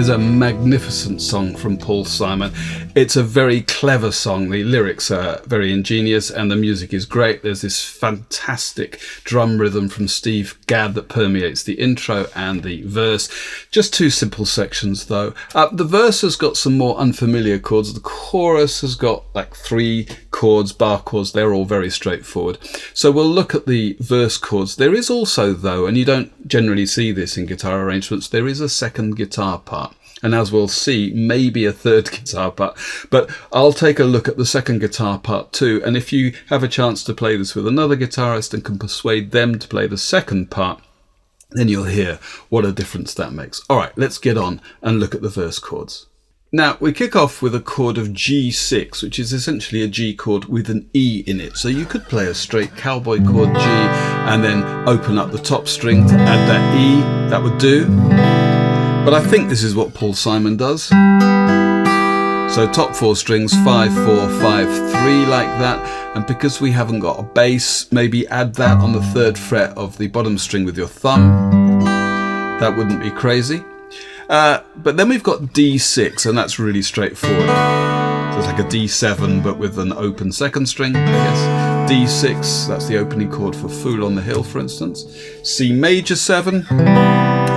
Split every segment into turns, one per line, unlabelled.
is a magnificent song from Paul Simon. It's a very clever song. The lyrics are very ingenious and the music is great. There's this fantastic drum rhythm from Steve Gadd that permeates the intro and the verse. Just two simple sections though. The verse has got some more unfamiliar chords. The chorus has got like 3 chords, bar chords. They're all very straightforward. So we'll look at the verse chords. There is also though, and you don't generally see this in guitar arrangements, there is a second guitar part. And as we'll see, maybe a third guitar part. But I'll take a look at the second guitar part too. And if you have a chance to play this with another guitarist and can persuade them to play the second part, then you'll hear what a difference that makes. All right, let's get on and look at the verse chords. Now, we kick off with a chord of G6, which is essentially a G chord with an E in it. So you could play a straight cowboy chord G and then open up the top string to add that E. That would do. But I think this is what Paul Simon does. So top 4 strings, 5, 4, 5, 3 like that. And because we haven't got a bass, maybe add that on the 3rd fret of the bottom string with your thumb. That wouldn't be crazy. But then we've got D6, and that's really straightforward. So it's like a D7, but with an open 2nd string, I guess. D6, that's the opening chord for Fool on the Hill, for instance. C major 7.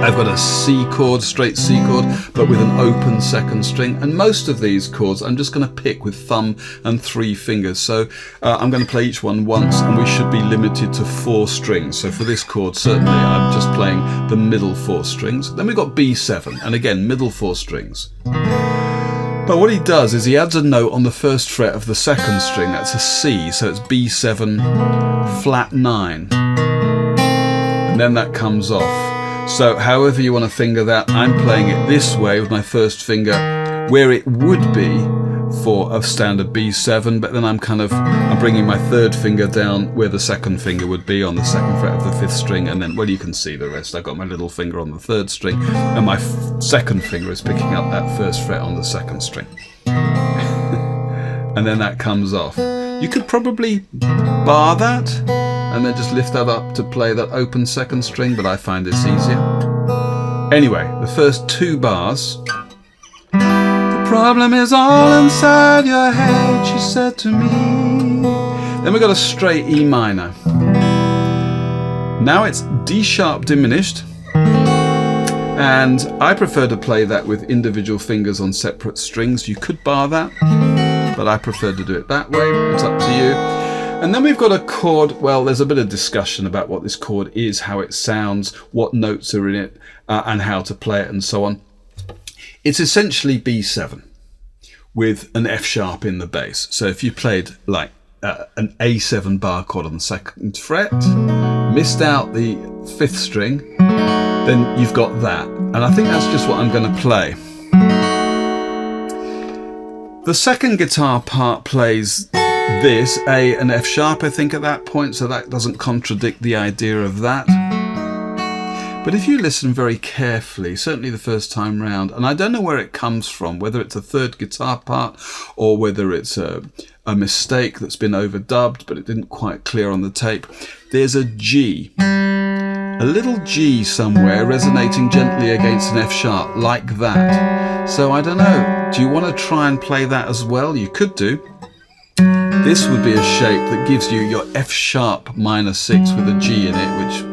I've got a C chord, straight C chord, but with an open 2nd string. And most of these chords I'm just going to pick with thumb and 3 fingers. So I'm going to play each one once, and we should be limited to 4 strings. So for this chord, certainly I'm just playing the middle 4 strings. Then we've got B7, and again, middle 4 strings. But what he does is he adds a note on the 1st fret of the 2nd string. That's a C, so it's B7 flat 9. And then that comes off. So however you want to finger that, I'm playing it this way with my 1st finger where it would be for a standard B7, but then I'm bringing my 3rd finger down where the 2nd finger would be on the 2nd fret of the 5th string, and then, well, you can see the rest. I've got my little finger on the 3rd string and my 2nd finger is picking up that 1st fret on the 2nd string. And then that comes off. You could probably bar that and then just lift that up to play that open 2nd string, but I find this easier. Anyway, the first 2 bars. The problem is all inside your head, she said to me. Then we've got a straight E minor. Now it's D sharp diminished, and I prefer to play that with individual fingers on separate strings. You could bar that, but I prefer to do it that way. It's up to you. And then we've got a chord. Well, there's a bit of discussion about what this chord is, how it sounds, what notes are in it, and how to play it and so on. It's essentially B7 with an F sharp in the bass. So if you played like an A7 bar chord on the 2nd fret, missed out the 5th string, then you've got that. And I think that's just what I'm going to play. The second guitar part plays this, A and F sharp, I think, at that point, so that doesn't contradict the idea of that. But if you listen very carefully, certainly the first time round, and I don't know where it comes from, whether it's a 3rd guitar part or whether it's a mistake that's been overdubbed but it didn't quite clear on the tape, there's a G. A little G somewhere resonating gently against an F sharp, like that. So I don't know, do you want to try and play that as well? You could do. This would be a shape that gives you your F sharp minor 6 with a G in it, which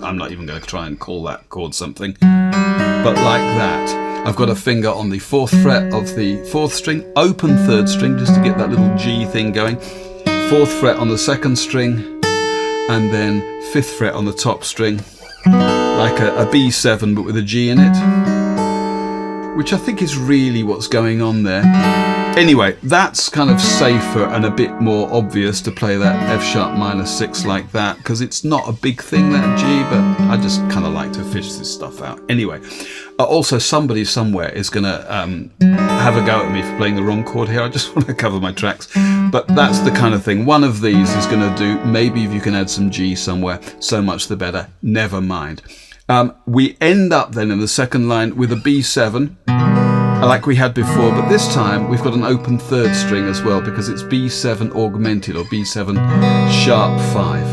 I'm not even going to try and call that chord something, but like that. I've got a finger on the 4th fret of the 4th string, open 3rd string just to get that little G thing going, 4th fret on the 2nd string, and then 5th fret on the top string, like a B7 but with a G in it, which I think is really what's going on there. Anyway, that's kind of safer and a bit more obvious to play that F sharp minor 6 like that, because it's not a big thing, that G, but I just kind of like to fish this stuff out. Anyway, also somebody somewhere is going to have a go at me for playing the wrong chord here. I just want to cover my tracks. But that's the kind of thing. One of these is going to do. Maybe if you can add some G somewhere, so much the better. Never mind. We end up then in the second line with a B7. Like we had before, but this time we've got an open 3rd string as well, because it's B7 augmented, or B7 sharp 5.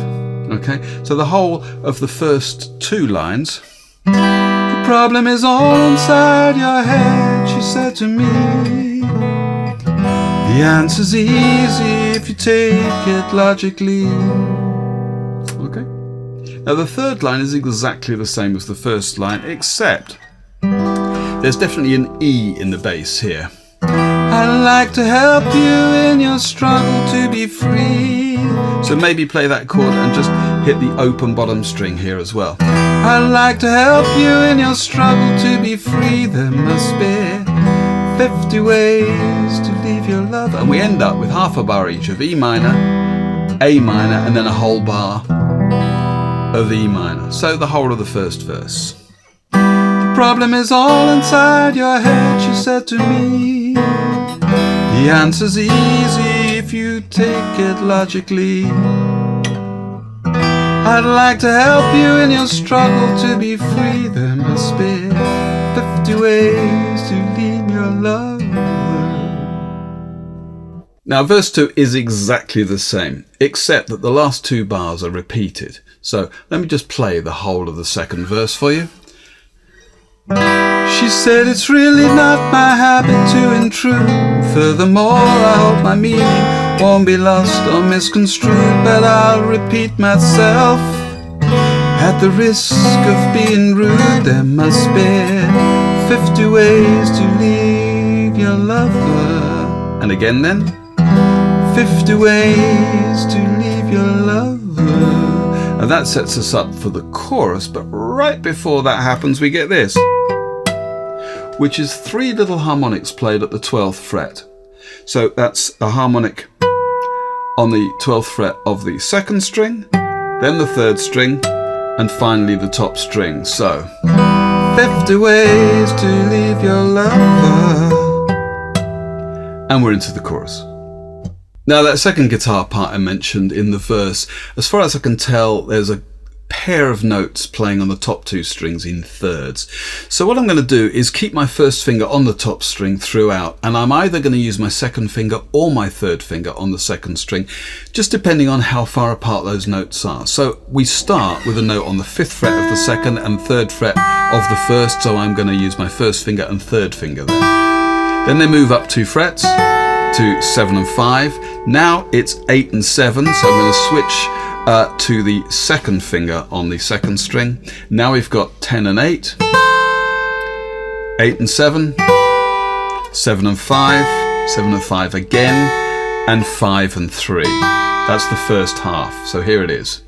Okay, so the whole of the first 2 lines. The problem is all inside your head, she said to me. The answer's easy if you take it logically. Okay. Now the third line is exactly the same as the first line, except there's definitely an E in the bass here. I'd like to help you in your struggle to be free. So maybe play that chord and just hit the open bottom string here as well. I'd like to help you in your struggle to be free. There must be 50 ways to leave your love. And we end up with half a bar each of E minor, A minor, and then a whole bar of E minor. So the whole of the first verse. The problem is all inside your head, she said to me. The answer's easy if you take it logically. I'd like to help you in your struggle to be free. There must be 50 ways to leave your love. Now verse 2 is exactly the same, except that the last two bars are repeated. So let me just play the whole of the second verse for you. She said it's really not my habit to intrude. Furthermore, I hope my meaning won't be lost or misconstrued, but I'll repeat myself at the risk of being rude. There must be 50 ways to leave your lover. And again then, 50 ways to leave your lover. And that sets us up for the chorus, but right before that happens we get this, which is 3 little harmonics played at the 12th fret. So that's a harmonic on the 12th fret of the 2nd string, then the 3rd string, and finally the top string. So 50 ways to leave your lover. And we're into the chorus. Now that second guitar part I mentioned in the verse, as far as I can tell, there's a pair of notes playing on the top 2 strings in thirds. So what I'm going to do is keep my first finger on the top string throughout, and I'm either going to use my second finger or my third finger on the 2nd string, just depending on how far apart those notes are. So we start with a note on the 5th fret of the 2nd and 3rd fret of the 1st, so I'm going to use my 1st finger and 3rd finger there. Then they move up 2 frets to 7 and 5. Now it's 8 and 7, so I'm going to switch to the 2nd finger on the 2nd string. Now we've got 10 and 8, 8 and 7, 7 and 5, 7 and 5 again, and 5 and 3. That's the first half. So here it is.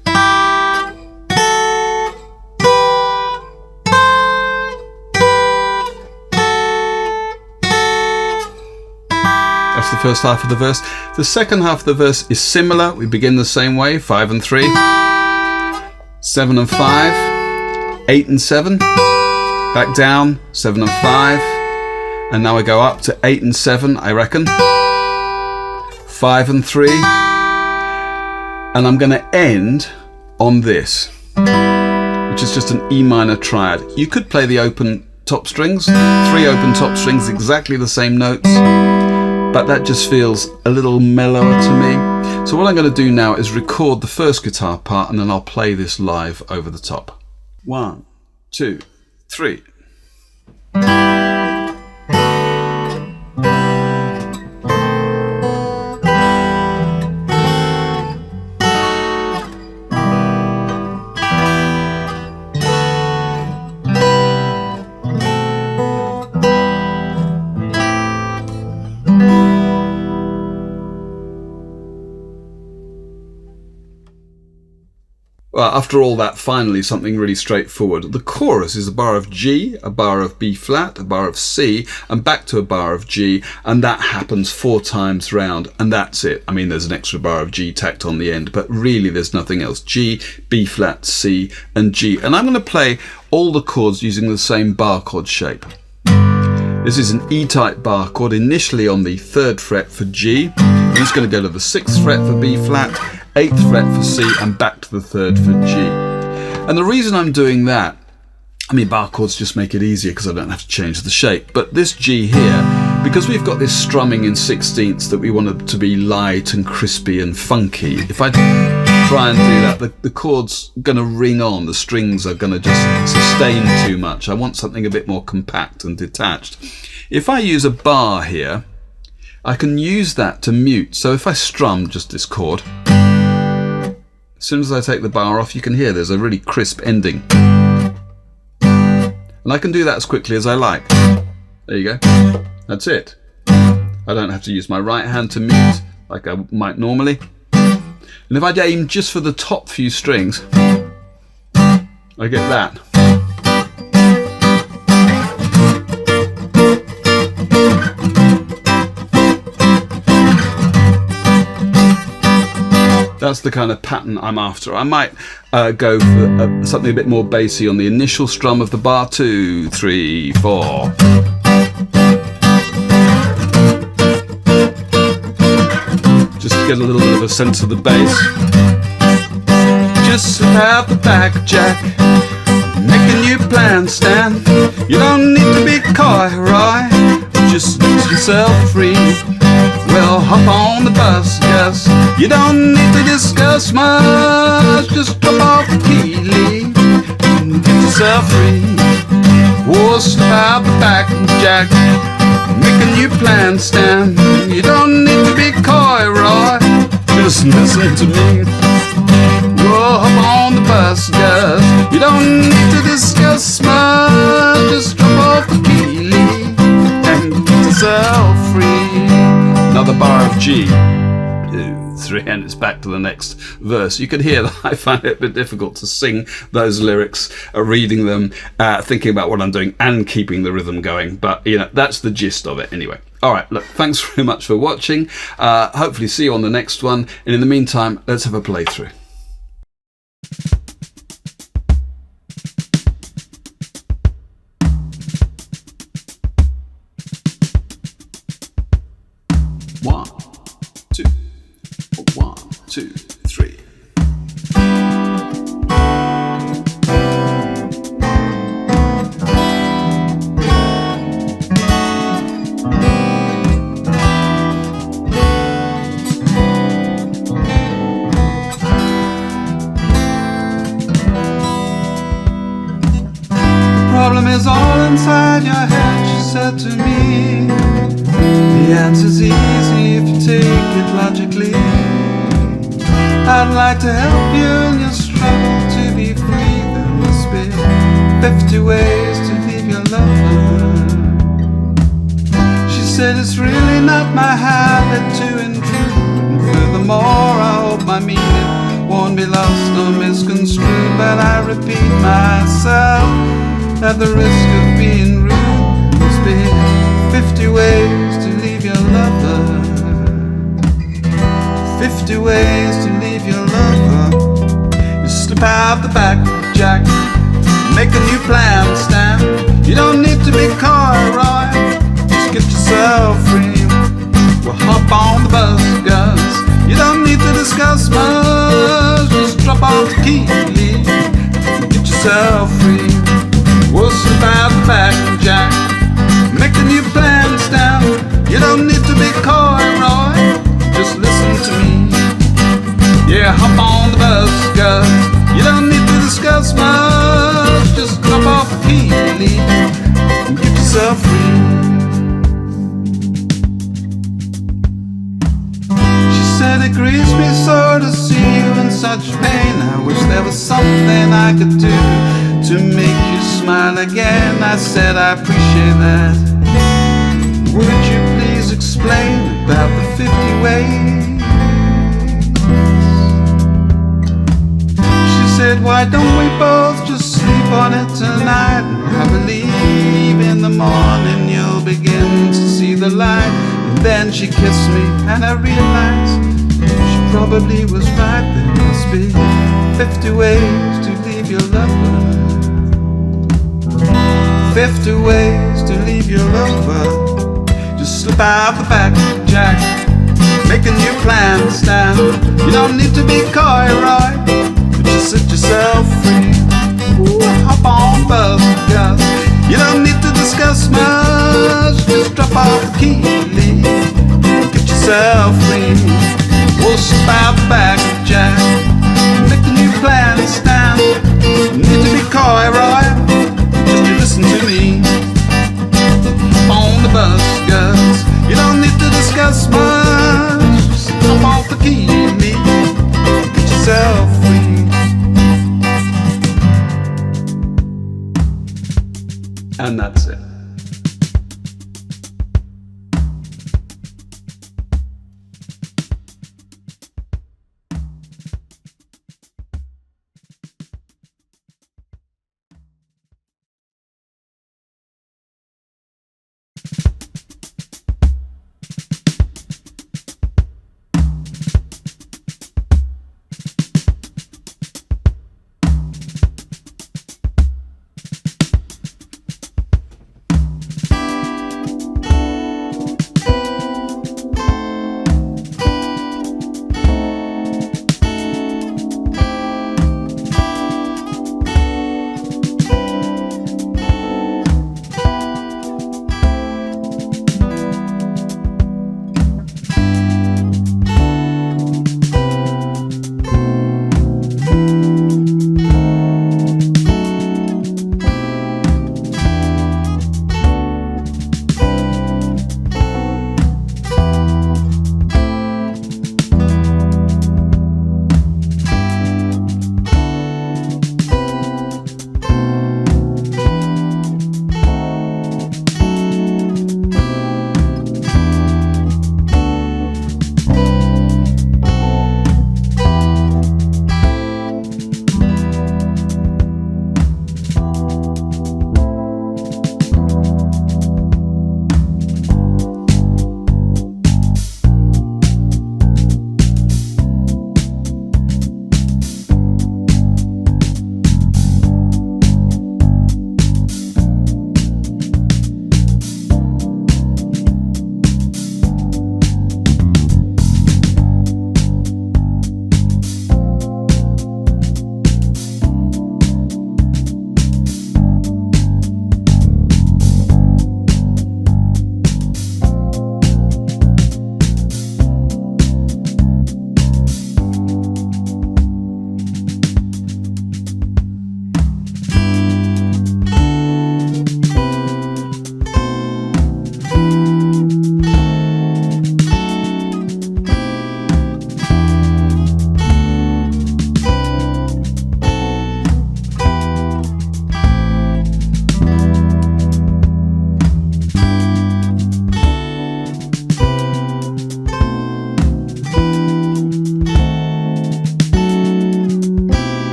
That's the first half of the verse. The second half of the verse is similar. We begin the same way, 5 and 3, 7 and 5, 8 and 7, back down, 7 and 5, and now I go up to 8 and 7, I reckon, 5 and 3, and I'm going to end on this, which is just an E minor triad. You could play the open top strings, 3 open top strings, exactly the same notes, but that just feels a little mellower to me. So what I'm going to do now is record the first guitar part, and then I'll play this live over the top. 1, 2, 3. Well, after all that, finally something really straightforward. The chorus is a bar of G, a bar of B flat, a bar of C, and back to a bar of G, and that happens 4 times round, and that's it. I mean, there's an extra bar of G tacked on the end, but really there's nothing else. G, B flat, C, and G. And I'm going to play all the chords using the same bar chord shape. This is an E-type bar chord, initially on the 3rd fret for G. I'm just going to go to the 6th fret for B flat, 8th fret for C, and back to the 3rd for G. And the reason I'm doing that, I mean, bar chords just make it easier because I don't have to change the shape. But this G here, because we've got this strumming in 16ths that we want it to be light and crispy and funky, if I try and do that. The chord's going to ring on, the strings are going to just sustain too much. I want something a bit more compact and detached. If I use a bar here, I can use that to mute. So if I strum just this chord, as soon as I take the bar off, you can hear there's a really crisp ending. And I can do that as quickly as I like. There you go. That's it. I don't have to use my right hand to mute like I might normally. And if I aim just for the top few strings, I get that. That's the kind of pattern I'm after. I might go for something a bit more bassy on the initial strum of the bar. 2, 3, 4. Just to get a little bit of a sense of the bass. Just slip out the back, Jack. Make a new plan, Stan. You don't need to be coy, Roy. Just let yourself free. Well, hop on the bus, Gus. You don't need to discuss much. Just drop off the key, Lee, and get yourself free. Oh, slip out the back, Jack. Make a new plan, Stan. You don't need to be coy, Roy. Just listen to me. Oh, hop on the bus, Gus. You don't need to discuss much. Just drop off the key, Lee, and get yourself free. Another bar of G. 2, 3, and it's back to the next verse. You can hear that I find it a bit difficult to sing those lyrics, reading them, thinking about what I'm doing and keeping the rhythm going. But, you know, that's the gist of it anyway. All right, look, thanks very much for watching. Hopefully see you on the next one. And in the meantime, let's have a playthrough. One, two, 1, 2, 3. The problem is all inside your head, she said to me. The answer's easy if you take it logically. I'd like to help you in your struggle to be free. There must be 50 ways to leave your lover. She said it's really not my habit to intrude. And furthermore, I hope my meaning won't be lost or misconstrued. But I repeat myself, at the risk of being rude, there must be 50 ways to leave your lover. 50 ways to leave your lover. You slip out the back, Jack. Make a new plan, Stan. You don't need to be coy, Roy. Just get yourself free. We'll hop on the bus, Gus. You don't need to discuss much. Just drop off the key, Lee, and get yourself free. We'll slip out the back, Jack. Make a new plan, Stan. You don't need to be coy, Roy. Just listen to me. Yeah, hop on the bus, Gus. You don't need to discuss much. Just drop off the key, Lee, and get yourself free. She said it grieves me so to see you in such pain. I wish there was something I could do to make you smile again. I said I appreciate that. Would you please explain about the 50 ways? She said, why don't we both just sleep on it tonight? I believe in the morning you'll begin to see the light. And then she kissed me and I realized she probably was right. There must be 50 ways to leave your lover. 50 ways to leave your lover. Just slip out the back, Jack. Make a new plan, Stan. You don't need to be coy, Roy. Just set yourself free. Ooh, hop on bus, Gus. You don't need to discuss much. Just drop off the key, Lee. Get yourself free. We'll slip out the back, Jack. And that's it.